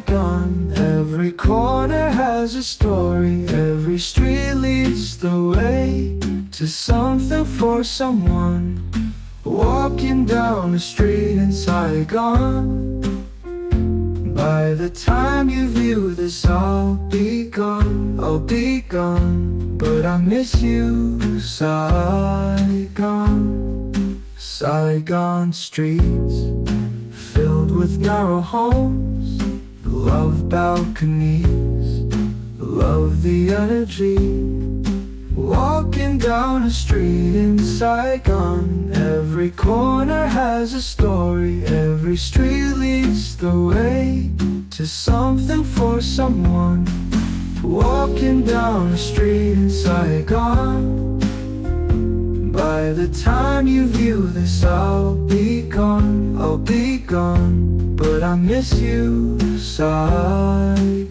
Saigon. Every corner has a story, every street leads the way to something for someone. Walking down the street in Saigon. By the time you view this, I'll be gone, but I miss you, Saigon. Saigon streets filled with narrow homes, love balconies, love the energy. Walking down a street in Saigon. Every corner has a story, every street leads the way to something for someone. Walking down a street in Saigon. By the time you view this, I'll be gone, but I miss you, Saigon.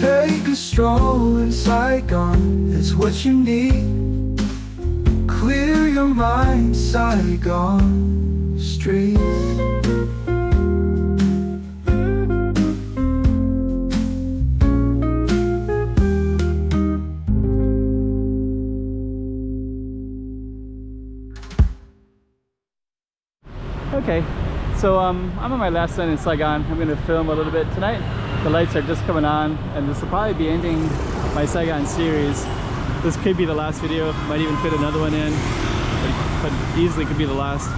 Take a stroll in Saigon, it's what you need. Clear your mind, Saigon streets. Okay, so I'm on my last night in Saigon. I'm going to film a little bit tonight. The lights are just coming on, and this will probably be ending my Saigon series. This could be the last video, might even fit another one in, but easily could be the last.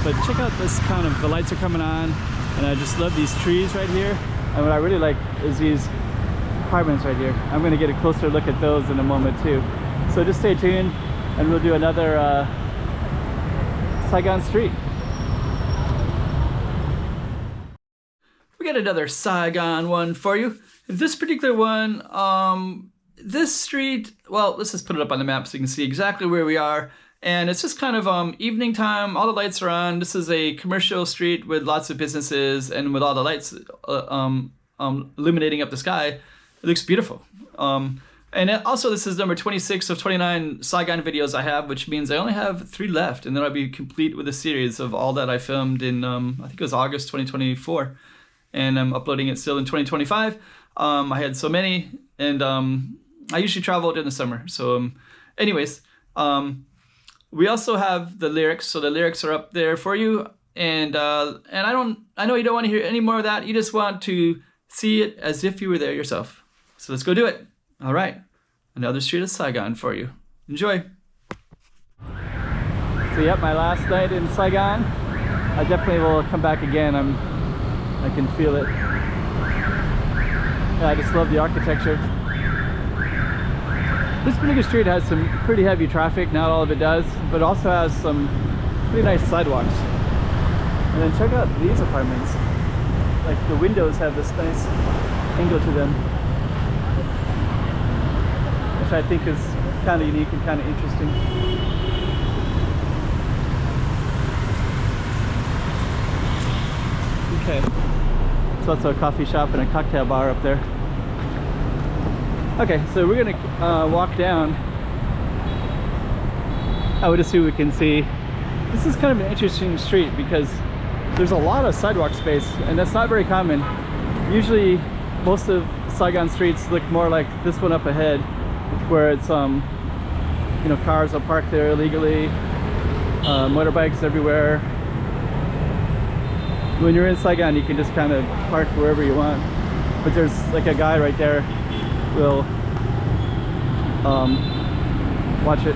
But check out this the lights are coming on, and I just love these trees right here. And what I really like is these apartments right here. I'm going to get a closer look at those in a moment too. So just stay tuned, and we'll do another Saigon street. We got another Saigon one for you. This particular one, this street, well, let's just put it up on the map so you can see exactly where we are. And it's just kind of evening time, all the lights are on. This is a commercial street with lots of businesses, and with all the lights illuminating up the sky, it looks beautiful. And also this is number 26 of 29 Saigon videos I have, which means I only have 3 left, and then I'll be complete with a series of all that I filmed in, I think it was August 2024. And I'm uploading it still in 2025. I had so many, and I usually travel in the summer. So anyways, we also have the lyrics. So the lyrics are up there for you. And I know you don't want to hear any more of that. You just want to see it as if you were there yourself. So let's go do it. All right, another street of Saigon for you. Enjoy. So yep, my last night in Saigon. I definitely will come back again. I can feel it. Yeah, I just love the architecture. This particular street has some pretty heavy traffic. Not all of it does, but also has some pretty nice sidewalks. And then check out these apartments. Like the windows have this nice angle to them, which I think is kind of unique and kind of interesting. Okay. There's also a coffee shop and a cocktail bar up there. Okay, so we're gonna walk down. I would assume we can see. This is kind of an interesting street because there's a lot of sidewalk space, and that's not very common. Usually, most of Saigon streets look more like this one up ahead, where it's you know, cars will park there illegally, motorbikes everywhere. When you're in Saigon, you can just kind of park wherever you want. But there's like a guy right there who will watch it.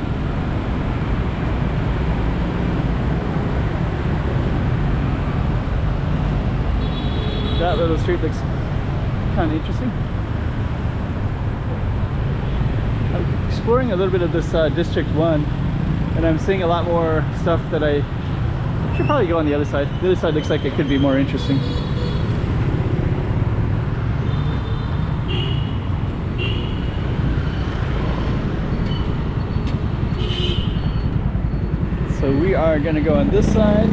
That little street looks kind of interesting. I'm exploring a little bit of this District 1, and I'm seeing a lot more stuff that I should probably go on the other side. The other side looks like it could be more interesting. So we are going to go on this side.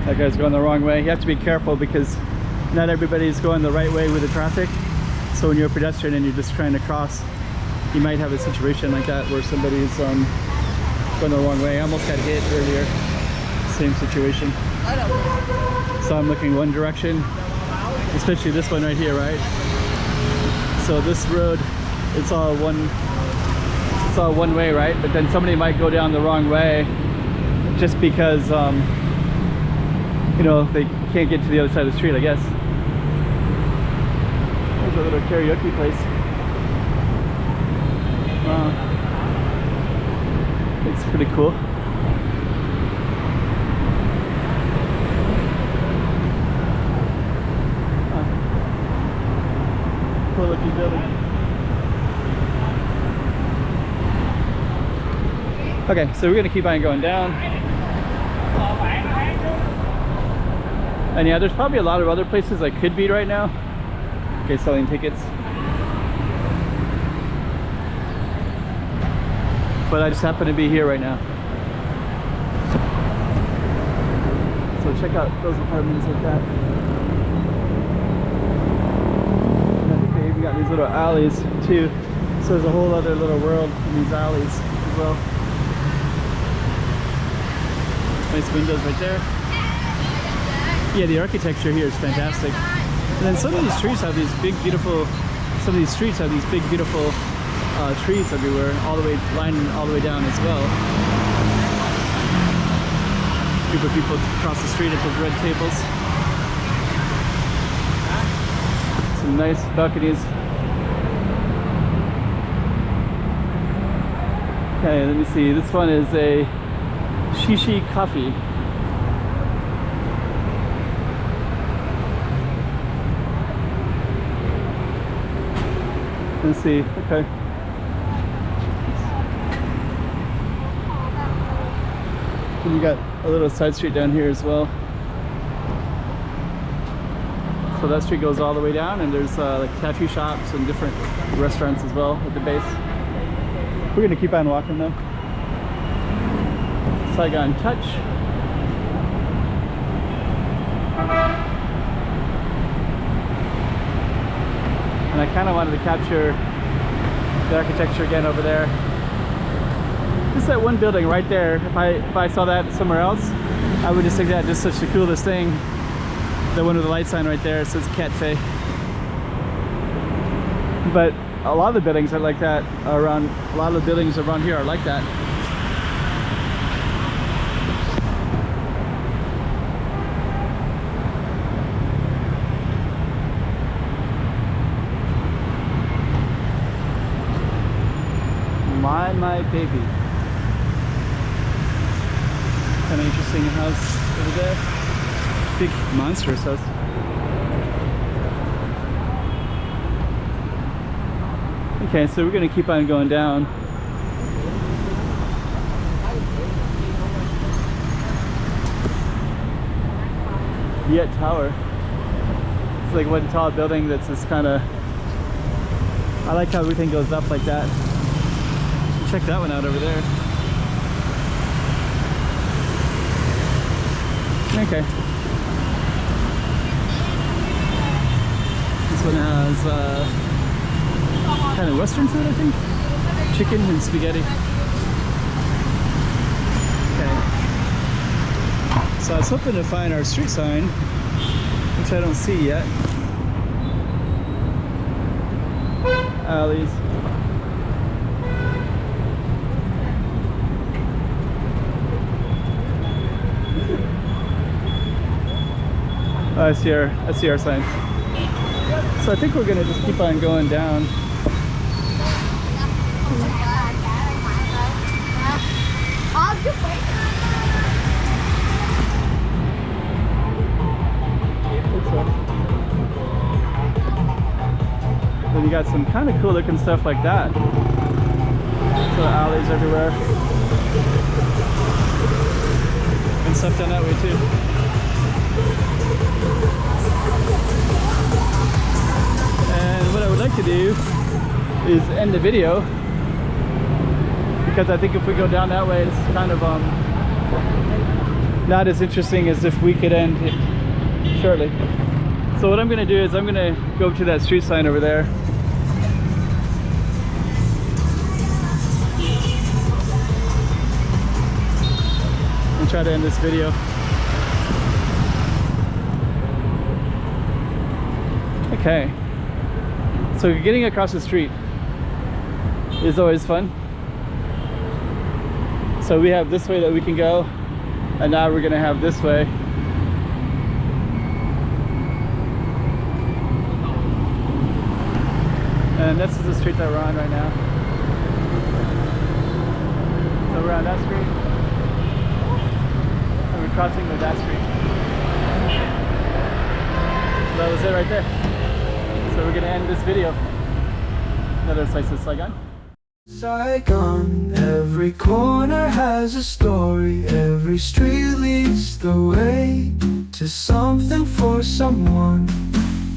That guy's going the wrong way. You have to be careful because not everybody's going the right way with the traffic. So when you're a pedestrian and you're just trying to cross, you might have a situation like that where somebody's going the wrong way. I almost got hit earlier. same situation. So I'm looking one direction, especially this one right here, right? So this road, it's all one way, right? But then somebody might go down the wrong way just because you know, they can't get to the other side of the street, I guess. There's a little karaoke place. It's pretty cool. Cool looking building. Okay, so we're gonna keep on going down. And yeah, there's probably a lot of other places I could be right now. Okay, selling tickets. But I just happen to be here right now. So check out those apartments like that. I think they even got these little alleys too. So there's a whole other little world in these alleys as well. Nice windows right there. Yeah, the architecture here is fantastic. And then some of these trees have these big, beautiful. Some of these streets have these big, beautiful trees everywhere, all the way lining all the way down as well. Group of people across the street at those red tables. Some nice balconies. Okay, let me see. This one is a shishi coffee. Let's see. Okay. And you got a little side street down here as well. So that street goes all the way down, and there's like tattoo shops and different restaurants as well at the base. We're gonna keep on walking though. Saigon Touch. And I kind of wanted to capture the architecture again over there. Just that one building right there. If I saw that somewhere else, I would just think that just such the coolest thing. The one with the light sign right there, it says Cafe. But a lot of the buildings are like that around. A lot of the buildings around here are like that. My baby. Kind of interesting house over there. Big monstrous house. Okay, so we're gonna keep on going down. Yet Tower. It's like one tall building that's just kind of. I like how everything goes up like that. Check that one out over there. Okay. This one has kind of Western food, I think. Chicken and spaghetti. Okay. So I was hoping to find our street sign, which I don't see yet. Alleys. I see our sign. So I think we're gonna just keep on going down. Then you got some kind of cool looking stuff like that. So alleys everywhere. And stuff down that way too. And what I would like to do is end the video, because I think if we go down that way, it's kind of not as interesting as if we could end it shortly. So what I'm going to do is I'm going to go to that street sign over there. And try to end this video. Okay, so getting across the street is always fun. So we have this way that we can go, and now we're gonna have this way. And this is the street that we're on right now. So we're on that street, and we're crossing with that street. So that was it right there. So we're gonna end this video. Another slice of Saigon. Saigon, every corner has a story. Every street leads the way to something for someone.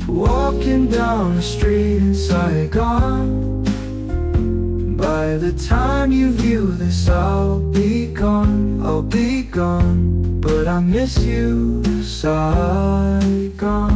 Walking down the street in Saigon. By the time you view this, I'll be gone, I'll be gone. But I miss you, Saigon.